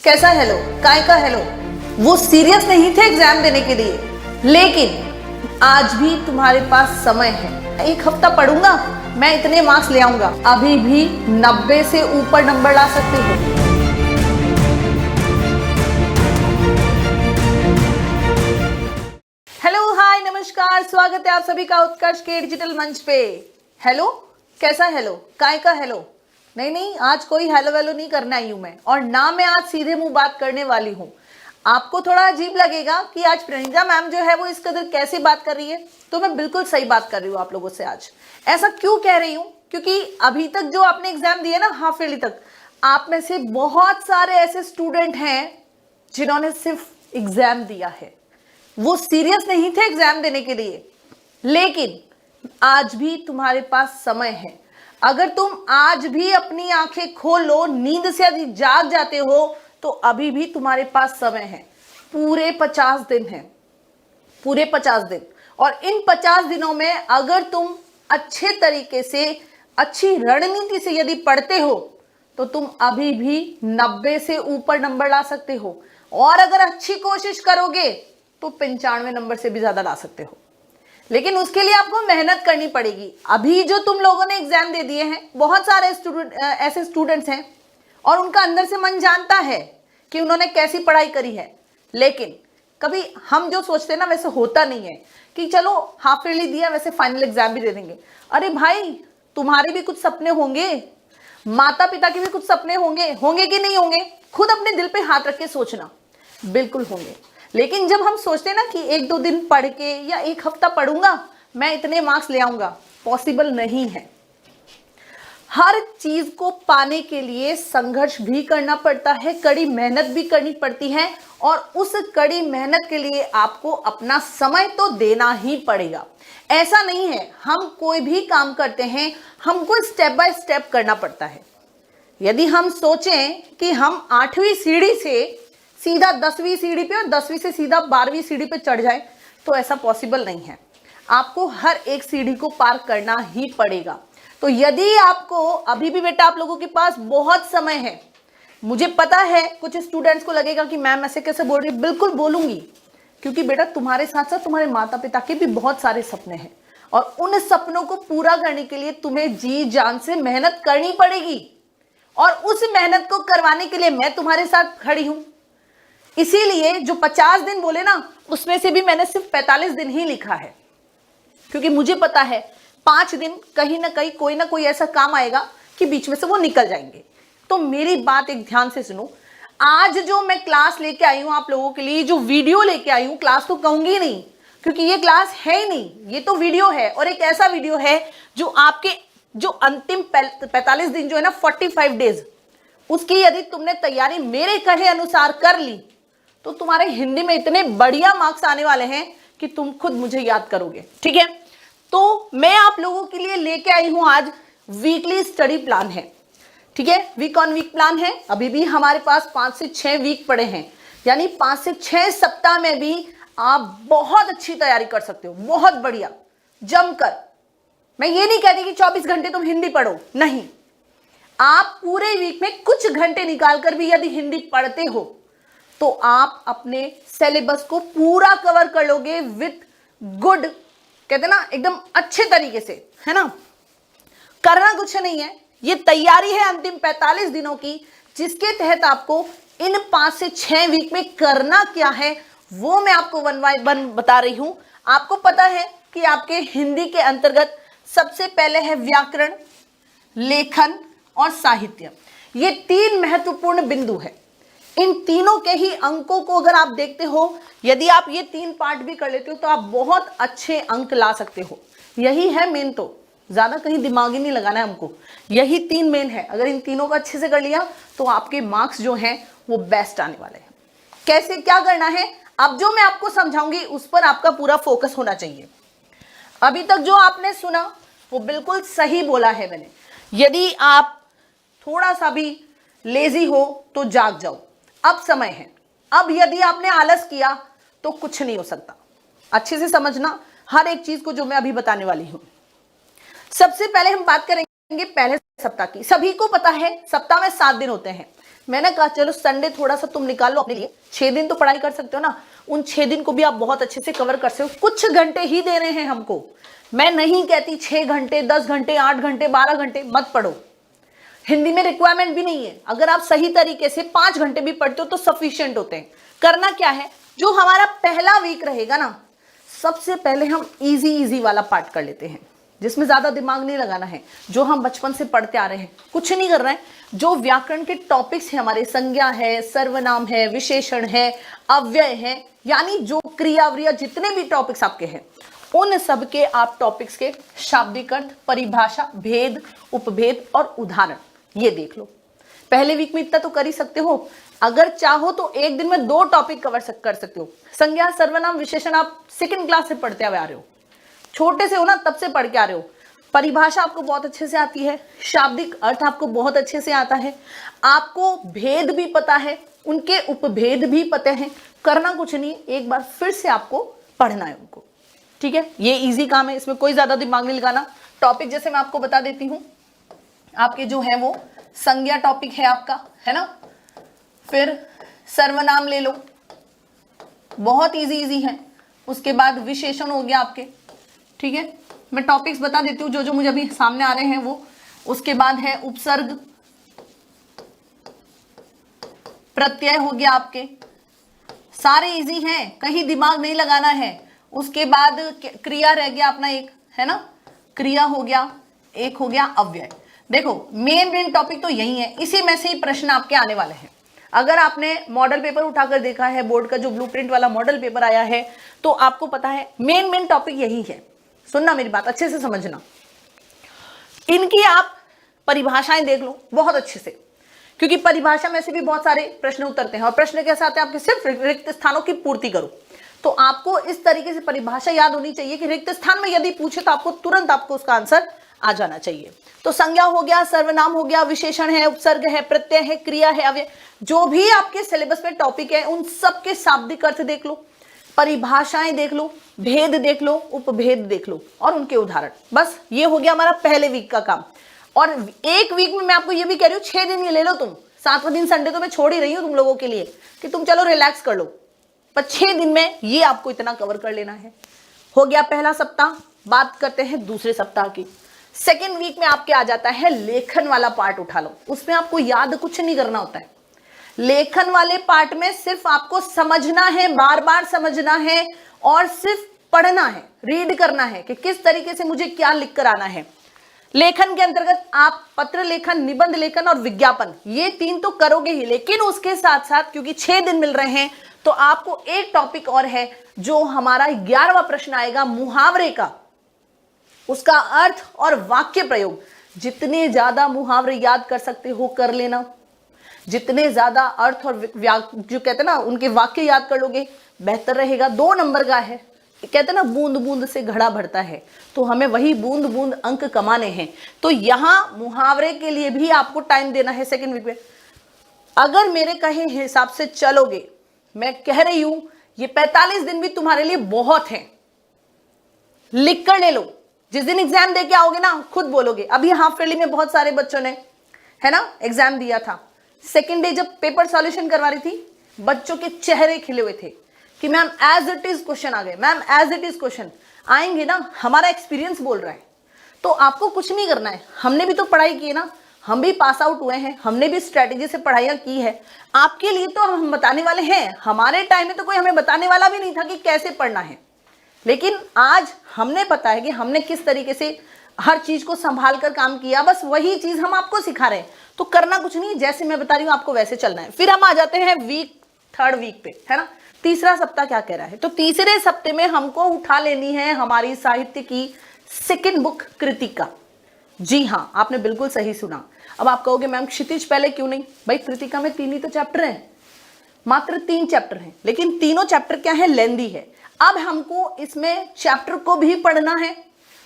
कैसा हेलो, काय का हेलो। वो सीरियस नहीं थे एग्जाम देने के लिए, लेकिन आज भी तुम्हारे पास समय है। एक हफ्ता पढ़ूंगा, मैं इतने मार्क्स ले आऊंगा। अभी भी 90 से ऊपर नंबर ला सकते हो। हेलो, हाय, नमस्कार, स्वागत है आप सभी का उत्कर्ष के डिजिटल मंच पे। हेलो, कैसा हेलो, काय का हेलो। नहीं, आज कोई हेलो वेलो नहीं करना आई हूं मैं, और ना मैं आज सीधे मुंह बात करने वाली हूं। आपको थोड़ा अजीब लगेगा कि आज प्रणीता मैम जो है वो इस कदर कैसे बात कर रही है, तो मैं बिल्कुल सही बात कर रही हूँ आप लोगों से आज। ऐसा क्यों कह रही हूँ? क्योंकि अभी तक जो आपने एग्जाम दिए ना, हाफ ईयरली तक, आप में से बहुत सारे ऐसे स्टूडेंट हैं जिन्होंने सिर्फ एग्जाम दिया है। वो सीरियस नहीं थे एग्जाम देने के लिए, लेकिन आज भी तुम्हारे पास समय है। अगर तुम आज भी अपनी आंखें खोलो, नींद से यदि जाग जाते हो, तो अभी भी तुम्हारे पास समय है। पूरे 50 दिन है, पूरे 50 दिन। और इन 50 दिनों में अगर तुम अच्छे तरीके से, अच्छी रणनीति से यदि पढ़ते हो, तो तुम अभी भी 90 से ऊपर नंबर ला सकते हो। और अगर अच्छी कोशिश करोगे तो 95 नंबर से भी ज्यादा ला सकते हो। लेकिन उसके लिए आपको मेहनत करनी पड़ेगी। अभी जो तुम लोगों ने एग्जाम दे दिए हैं, बहुत सारे ऐसे स्टूडेंट्स हैं और उनका अंदर से मन जानता है कि उन्होंने कैसी पढ़ाई करी है, लेकिन कभी हम जो सोचते हैं ना, वैसे होता नहीं है कि चलो हाफ ईयरली दिया, वैसे फाइनल एग्जाम भी दे देंगे। अरे भाई, तुम्हारे भी कुछ सपने होंगे, माता पिता के भी कुछ सपने होंगे। होंगे कि नहीं होंगे? खुद अपने दिल पे हाथ रख के सोचना, बिल्कुल होंगे। लेकिन जब हम सोचते हैं ना कि 1-2 दिन पढ़ के या एक हफ्ता पढ़ूंगा, मैं इतने मार्क्स ले आऊंगा, पॉसिबल नहीं है। हर चीज को पाने के लिए संघर्ष भी करना पड़ता है, कड़ी मेहनत भी करनी पड़ती है, और उस कड़ी मेहनत के लिए आपको अपना समय तो देना ही पड़ेगा। ऐसा नहीं है, हम कोई भी काम करते हैं, हमको स्टेप बाय स्टेप करना पड़ता है। यदि हम सोचें कि हम 8वीं सीढ़ी से सीधा 10वीं सीढ़ी पे और 10वीं से सीधा 12वीं सीढ़ी पे चढ़ जाए, तो ऐसा पॉसिबल नहीं है। आपको हर एक सीढ़ी को पार करना ही पड़ेगा। तो यदि आपको अभी भी बेटा, आप लोगों के पास बहुत समय है। मुझे पता है कुछ स्टूडेंट्स को लगेगा कि मैम ऐसे कैसे बोल रही है। बिल्कुल बोलूंगी, क्योंकि बेटा तुम्हारे साथ साथ तुम्हारे माता पिता के भी बहुत सारे सपने हैं, और उन सपनों को पूरा करने के लिए तुम्हें जी जान से मेहनत करनी पड़ेगी। और उस मेहनत को करवाने के लिए मैं तुम्हारे साथ खड़ी हूं। इसीलिए जो 50 दिन बोले ना, उसमें से भी मैंने सिर्फ 45 दिन ही लिखा है, क्योंकि मुझे पता है 5 दिन कहीं ना कहीं कोई ना कोई ऐसा काम आएगा कि बीच में से वो निकल जाएंगे। तो मेरी बात एक ध्यान से सुनो। आज जो मैं क्लास लेके आई हूं आप लोगों के लिए, जो वीडियो लेके आई हूं, क्लास तो कहूंगी नहीं, क्योंकि ये क्लास है ही नहीं, ये तो वीडियो है। और एक ऐसा वीडियो है जो आपके जो अंतिम 45 दिन जो है ना, 45 डेज, उसकी यदि तुमने तैयारी मेरे कहे अनुसार कर ली, तो तुम्हारे हिंदी में इतने बढ़िया मार्क्स आने वाले हैं कि तुम खुद मुझे याद करोगे। ठीक है, तो मैं आप लोगों के लिए लेके आई हूं आज वीकली स्टडी प्लान है। ठीक है, वीक ऑन वीक प्लान है। अभी भी हमारे पास 5 से 6 वीक पड़े हैं, यानी 5 से 6 सप्ताह में भी आप बहुत अच्छी तैयारी कर सकते हो, बहुत बढ़िया जमकर। मैं ये नहीं कहती कि 24 घंटे तुम हिंदी पढ़ो, नहीं। आप पूरे वीक में कुछ घंटे निकालकर भी यदि हिंदी पढ़ते हो, तो आप अपने सिलेबस को पूरा कवर कर लोगे विथ गुड, कहते ना, एकदम अच्छे तरीके से, है ना। करना कुछ नहीं है, ये तैयारी है अंतिम 45 दिनों की, जिसके तहत आपको इन 5 से 6 वीक में करना क्या है, वो मैं आपको 1 बाय 1 बता रही हूं। आपको पता है कि आपके हिंदी के अंतर्गत सबसे पहले है व्याकरण, लेखन और साहित्य। ये 3 महत्वपूर्ण बिंदु है। इन तीनों के ही अंकों को अगर आप देखते हो, यदि आप ये 3 पार्ट भी कर लेते हो, तो आप बहुत अच्छे अंक ला सकते हो। यही है मेन, तो ज्यादा कहीं दिमाग ही नहीं लगाना है हमको, यही 3 मेन है। अगर इन तीनों को अच्छे से कर लिया, तो आपके मार्क्स जो हैं वो बेस्ट आने वाले हैं। कैसे, क्या करना है, अब जो मैं आपको समझाऊंगी उस पर आपका पूरा फोकस होना चाहिए। अभी तक जो आपने सुना वो बिल्कुल सही बोला है मैंने। यदि आप थोड़ा सा भी लेजी हो तो जाग जाओ, अब समय है। अब यदि आपने आलस किया तो कुछ नहीं हो सकता। अच्छे से समझना हर एक चीज को जो मैं अभी बताने वाली हूं। सबसे पहले हम बात करेंगे पहले सप्ताह की। सभी को पता है सप्ताह में 7 दिन होते हैं। मैंने कहा चलो संडे थोड़ा सा तुम निकाल लो अपने लिए, 6 दिन तो पढ़ाई कर सकते हो ना, उन 6 दिन को भी आप बहुत अच्छे से कवर कर सकते हो। कुछ घंटे ही दे रहे हैं हमको, मैं नहीं कहती 6 घंटे 10 घंटे 8 घंटे 12 घंटे मत पढ़ो, हिंदी में रिक्वायरमेंट भी नहीं है। अगर आप सही तरीके से 5 घंटे भी पढ़ते हो तो सफिशिएंट होते हैं। करना क्या है, जो हमारा पहला वीक रहेगा ना, सबसे पहले हम इजी वाला पार्ट कर लेते हैं, जिसमें ज्यादा दिमाग नहीं लगाना है, जो हम बचपन से पढ़ते आ रहे हैं, कुछ नहीं कर रहे हैं। जो व्याकरण के टॉपिक्स हैं हमारे, संज्ञा है, सर्वनाम है, विशेषण है, अव्यय है, यानी जो क्रिया व्रिया जितने भी टॉपिक्स आपके हैं, उन सब के आप टॉपिक्स के शाब्दिक अर्थ, परिभाषा, भेद, उपभेद और उदाहरण ये देख लो। पहले वीक में इतना तो कर ही सकते हो। अगर चाहो तो एक दिन में 2 टॉपिक कवर कर सकते हो। संज्ञा, सर्वनाम, विशेषण आप 2nd क्लास से पढ़ते हुए आ रहे हो, छोटे से हो ना तब से पढ़ के आ रहे हो। परिभाषा आपको बहुत अच्छे से आती है, शाब्दिक अर्थ आपको बहुत अच्छे से आता है, आपको भेद भी पता है, उनके उपभेद भी पता है। करना कुछ नहीं, एक बार फिर से आपको पढ़ना है उनको, ठीक है। ये इजी काम है, इसमें कोई ज्यादा दिमाग नहीं लगाना। टॉपिक जैसे मैं आपको बता देती हूं, आपके जो है वो संज्ञा टॉपिक है आपका, है ना, फिर सर्वनाम ले लो, बहुत इजी है। उसके बाद विशेषण हो गया आपके, ठीक है। मैं टॉपिक्स बता देती हूँ जो जो मुझे अभी सामने आ रहे हैं वो। उसके बाद है उपसर्ग, प्रत्यय हो गया आपके, सारे इजी हैं, कहीं दिमाग नहीं लगाना है। उसके बाद क्रिया रह गया अपना एक, है ना, क्रिया हो गया, एक हो गया अव्यय। देखो मेन टॉपिक तो यही है, इसी में से ही प्रश्न आपके आने वाले हैं। अगर आपने मॉडल पेपर उठाकर देखा है, बोर्ड का जो ब्लूप्रिंट वाला मॉडल पेपर आया है, तो आपको पता है मेन टॉपिक यही है। सुनना मेरी बात, अच्छे से समझना। इनकी आप परिभाषाएं देख लो बहुत अच्छे से, क्योंकि परिभाषा में से भी बहुत सारे प्रश्न उतरते हैं। और प्रश्न कैसे आते हैं आपके, सिर्फ रिक्त स्थानों की पूर्ति करो। तो आपको इस तरीके से परिभाषा याद होनी चाहिए कि रिक्त स्थान में यदि पूछे तो आपको तुरंत आपको उसका आंसर आ जाना चाहिए। तो संज्ञा हो गया, सर्वनाम हो गया, विशेषण है, उपसर्ग है, प्रत्यय है, क्रिया है, अव्यय, जो भी आपके सिलेबस में टॉपिक है उन सब के शाब्दिक अर्थ देख लो, परिभाषाएं देख लो, भेद देख लो, उपभेद देख लो और उनके उदाहरण। बस ये हो गया हमारा पहले वीक का काम। और एक वीक में मैं आपको ये भी कह रही हूँ 6 दिन ये ले लो तुम, 7वां दिन संडे तो मैं छोड़ ही रही हूँ तुम लोगों के लिए कि तुम चलो रिलैक्स कर लो, पर 6 दिन में ये आपको इतना कवर कर लेना है। हो गया पहला सप्ताह। बात करते हैं दूसरे सप्ताह की। 2nd वीक में आपके आ जाता है लेखन वाला पार्ट, उठा लो। उसमें आपको याद कुछ नहीं करना होता है। लेखन वाले पार्ट में सिर्फ आपको समझना है, बार बार समझना है और सिर्फ पढ़ना है, रीड करना है कि किस तरीके से मुझे क्या लिख कर आना है। लेखन के अंतर्गत आप पत्र लेखन, निबंध लेखन और विज्ञापन, ये 3 तो करोगे ही, लेकिन उसके साथ साथ क्योंकि 6 दिन मिल रहे हैं तो आपको एक टॉपिक और है जो हमारा 11वां प्रश्न आएगा मुहावरे का, उसका अर्थ और वाक्य प्रयोग। जितने ज्यादा मुहावरे याद कर सकते हो कर लेना, जितने ज्यादा अर्थ और जो कहते हैं ना उनके वाक्य याद कर लोगे बेहतर रहेगा। 2 नंबर का है, कहते हैं ना बूंद बूंद से घड़ा भरता है, तो हमें वही बूंद बूंद अंक कमाने हैं। तो यहां मुहावरे के लिए भी आपको टाइम देना है 2nd वीक में। अगर मेरे कहे हिसाब से चलोगे, मैं कह रही हूं ये 45 दिन भी तुम्हारे लिए बहुत है, लिख कर ले लो। जिस दिन एग्जाम दे के आओगे ना खुद बोलोगे। अभी हाफ ईयरली में बहुत सारे बच्चों ने, है ना, एग्जाम दिया था। 2nd डे जब पेपर सॉल्यूशन करवा रही थी, बच्चों के चेहरे खिले हुए थे कि ma'am as it is question आ गए, ma'am as it is question आएंगे ना, हमारा एक्सपीरियंस बोल रहा है। तो आपको कुछ नहीं करना है, हमने भी तो पढ़ाई की है ना, हम भी पास आउट हुए हैं, हमने भी स्ट्रेटेजी से पढ़ाइयाँ की है। आपके लिए तो हम बताने वाले हैं। हमारे टाइम में तो कोई हमें बताने वाला भी नहीं था कि कैसे पढ़ना है, लेकिन आज हमने पता है कि हमने किस तरीके से हर चीज को संभाल कर काम किया। बस वही चीज हम आपको सिखा रहे हैं। तो करना कुछ नहीं, जैसे मैं बता रही हूँ आपको वैसे चलना है। फिर हम आ जाते हैं 3rd वीक पे, है ना। तीसरा सप्ताह क्या कह रहा है, तो तीसरे सप्ते में हमको उठा लेनी है हमारी साहित्य की 2nd बुक कृतिका। जी हाँ, आपने बिल्कुल सही सुना। अब आप कहोगे मैम क्षितिज पहले क्यों नहीं, भाई कृतिका में 3 ही तो चैप्टर हैं, मात्र 3 चैप्टर हैं, लेकिन तीनों चैप्टर क्या है, लेंदी है। अब हमको इसमें चैप्टर को भी पढ़ना है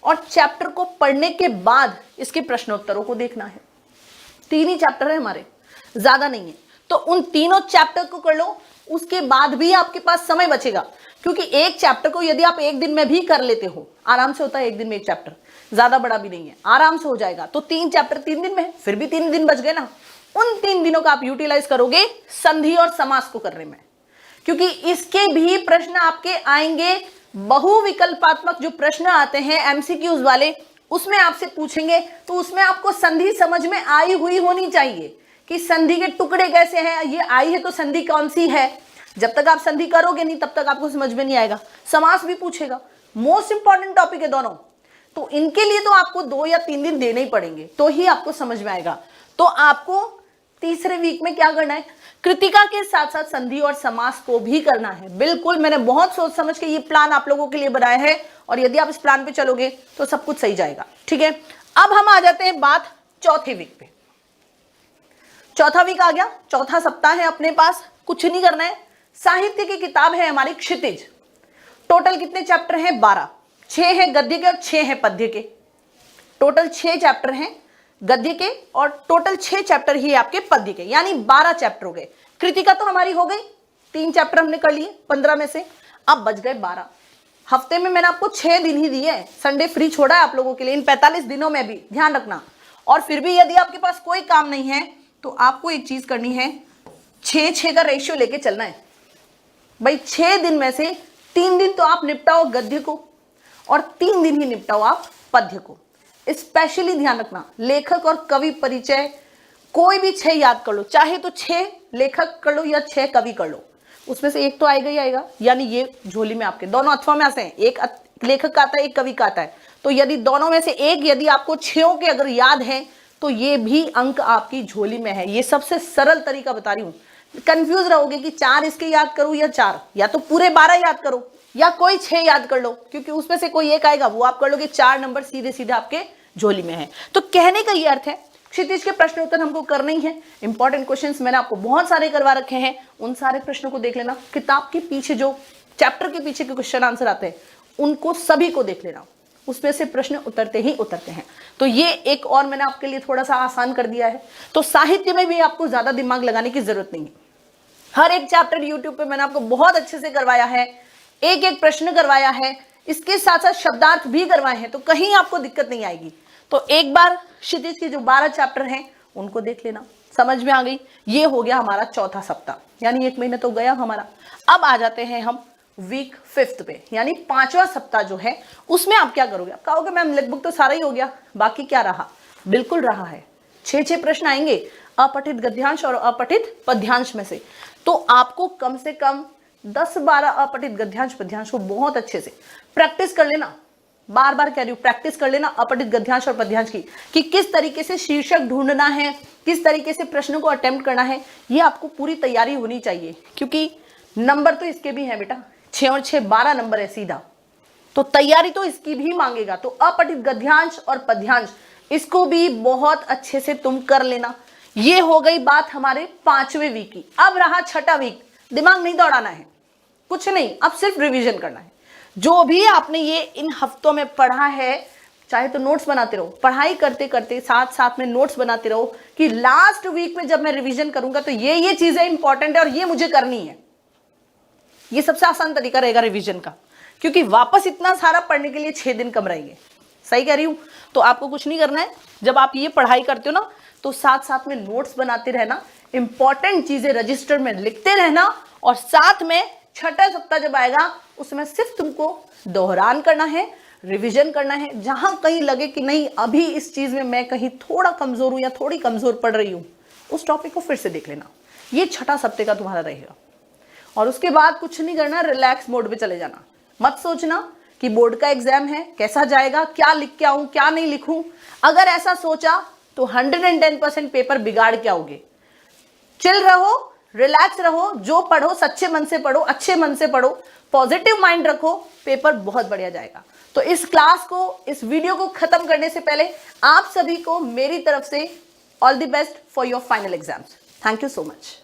और चैप्टर को पढ़ने के बाद इसके प्रश्नोत्तरों को देखना है। 3 ही चैप्टर है हमारे, ज्यादा नहीं है। तो उन तीनों चैप्टर को कर लो, उसके बाद भी आपके पास समय बचेगा, क्योंकि एक चैप्टर को यदि आप एक दिन में भी कर लेते हो, आराम से होता है एक दिन में एक चैप्टर, ज्यादा बड़ा भी नहीं है, आराम से हो जाएगा। तो 3 चैप्टर 3 दिन में, फिर भी 3 दिन बच गए ना। उन 3 दिनों का आप यूटिलाइज करोगे संधि और समास को करने में, क्योंकि इसके भी प्रश्न आपके आएंगे। बहुविकल्पात्मक जो प्रश्न आते हैं एमसीक्यूज वाले, उसमें आपसे पूछेंगे, तो उसमें आपको संधि समझ में आई हुई होनी चाहिए कि संधि के टुकड़े कैसे हैं, ये आई है तो संधि कौन सी है। जब तक आप संधि करोगे नहीं तब तक आपको समझ में नहीं आएगा। समास भी पूछेगा, मोस्ट इंपॉर्टेंट टॉपिक है दोनों, तो इनके लिए तो आपको 2 या 3 दिन देने ही पड़ेंगे, तो ही आपको समझ में आएगा। तो आपको तीसरे वीक में क्या करना है, कृतिका के साथ साथ संधि और समास को भी करना है। बिल्कुल, मैंने बहुत सोच समझ के ये प्लान आप लोगों के लिए बनाया है, और यदि आप इस प्लान पे चलोगे तो सब कुछ सही जाएगा। ठीक है, अब हम आ जाते हैं बात चौथे वीक पे। चौथा वीक आ गया, चौथा सप्ताह है अपने पास, कुछ नहीं करना है। साहित्य की किताब है हमारी क्षितिज। टोटल कितने चैप्टर हैं, 12। 6 हैं गद्य के और 6 हैं पद्य के। टोटल 6 चैप्टर हैं गद्य के और टोटल 6 चैप्टर ही आपके पद्य के, यानी 12 चैप्टर हो गए। कृतिका तो हमारी हो गई, 3 चैप्टर हमने कर लिए 15 में से, अब बच गए 12। हफ्ते में मैंने आपको 6 दिन ही दिए हैं, संडे फ्री छोड़ा है आप लोगों के लिए इन 45 दिनों में भी, ध्यान रखना। और फिर भी यदि आपके पास कोई काम नहीं है तो आपको एक चीज करनी है, 6-6 का रेशियो लेके चलना है भाई। 6 दिन में से 3 दिन तो आप निपटाओ गद्य को और 3 दिन ही निपटाओ आप पद्य को। स्पेशली ध्यान रखना, लेखक और कवि परिचय कोई भी 6 याद कर लो, चाहे तो 6 लेखक कर लो या 6 कवि कर लो, उसमें से एक तो आएगा ही आएगा। यानी ये झोली में आपके दोनों अथवा में आते हैं, एक लेखक का आता है एक कवि का आता है, तो यदि दोनों में से एक यदि आपको 6 के अगर याद है तो ये भी अंक आपकी झोली में है। ये सबसे सरल तरीका बता रही हूं, कंफ्यूज रहोगे कि 4 इसके याद करूं या 4, या तो पूरे 12 याद करो या कोई 6 याद कर लो, क्योंकि उसमें से कोई एक आएगा वो आप कर लोगे। 4 नंबर सीधे सीधे आपके झोली में है। तो कहने का ये अर्थ है, क्षितिज के प्रश्न उत्तर हमको करने ही है। इंपॉर्टेंट क्वेश्चंस मैंने आपको बहुत सारे करवा रखे हैं, उन सारे प्रश्नों को देख लेना। किताब के पीछे जो चैप्टर के पीछे के क्वेश्चन आंसर आते हैं उनको सभी को देख लेना, उसमें से प्रश्न उतरते ही उतरते हैं। तो ये एक और मैंने आपके लिए थोड़ा सा आसान कर दिया है। तो साहित्य में भी आपको ज्यादा दिमाग लगाने की जरूरत नहीं है। हर एक चैप्टर यूट्यूब पे मैंने आपको बहुत अच्छे से करवाया है, एक एक प्रश्न करवाया है, इसके साथ साथ शब्दार्थ भी करवाए हैं, तो कहीं आपको दिक्कत नहीं आएगी। तो एक बार क्षितिज के जो 12 चैप्टर हैं उनको देख लेना, समझ में आ गई। ये हो गया हमारा चौथा सप्ताह, यानी 1 महीना तो गया हमारा। अब आ जाते हैं हम वीक 5 पे, यानी 5वां सप्ताह जो है उसमें आप क्या करोगे। आप कहोगे मैम लगभग तो सारा ही हो गया, बाकी क्या रहा। बिल्कुल रहा है, 6 प्रश्न आएंगे अपठित गद्यांश और अपठित पद्यांश में से। तो आपको कम से कम 10-12 अपठित गद्यांश पद्यांश को बहुत अच्छे से प्रैक्टिस कर लेना। बार बार कह रही हूं, प्रैक्टिस कर लेना अपठित गद्यांश और पद्यांश की, कि किस तरीके से शीर्षक ढूंढना है, किस तरीके से प्रश्न को अटेम्प्ट करना है। ये आपको पूरी तैयारी होनी चाहिए, क्योंकि नंबर तो इसके भी है बेटा, 6 और 6 12 नंबर है सीधा, तो तैयारी तो इसकी भी मांगेगा। तो अपठित गद्यांश और पद्यांश इसको भी बहुत अच्छे से तुम कर लेना। ये हो गई बात हमारे 5वें वीक की। अब रहा 6ठा वीक। दिमाग नहीं दौड़ाना है, कुछ नहीं, अब सिर्फ रिवीजन करना है। जो भी आपने ये इन हफ्तों में पढ़ा है, चाहे तो नोट्स बनाते रहो, पढ़ाई करते करते साथ साथ में नोट्स बनाते रहो, कि लास्ट वीक में जब मैं रिवीजन करूंगा तो ये चीजें इंपॉर्टेंट है और ये मुझे करनी है। ये सबसे आसान तरीका रहेगा रिवीजन का, क्योंकि वापस इतना सारा पढ़ने के लिए 6 दिन कम रहेंगे। सही कह रही हूं। तो आपको कुछ नहीं करना है, जब आप ये पढ़ाई करते हो ना तो साथ साथ में नोट्स बनाते रहना, इंपॉर्टेंट चीजें रजिस्टर में लिखते रहना, और साथ में 6ठा सप्ताह जब आएगा उसमें सिर्फ तुमको दोहरान करना है, रिवीजन करना है। जहां कहीं लगे कि नहीं अभी इस चीज में मैं कहीं थोड़ा कमजोर हूं या थोड़ी कमजोर पड़ रही हूं, उस टॉपिक को फिर से देख लेना। ये 6ठा सप्ताह का तुम्हारा रहेगा। और उसके बाद कुछ नहीं करना, रिलैक्स मोड पे चले जाना। मत सोचना कि बोर्ड का एग्जाम है कैसा जाएगा, क्या लिख के आऊं क्या नहीं लिखूं। अगर ऐसा सोचा तो 110% पेपर बिगाड़ के आओगे। चिल रहो, रिलैक्स रहो, जो पढ़ो सच्चे मन से पढ़ो, अच्छे मन से पढ़ो, पॉजिटिव माइंड रखो, पेपर बहुत बढ़िया जाएगा। तो इस क्लास को, इस वीडियो को खत्म करने से पहले आप सभी को मेरी तरफ से all the best for your final exams. Thank you so much.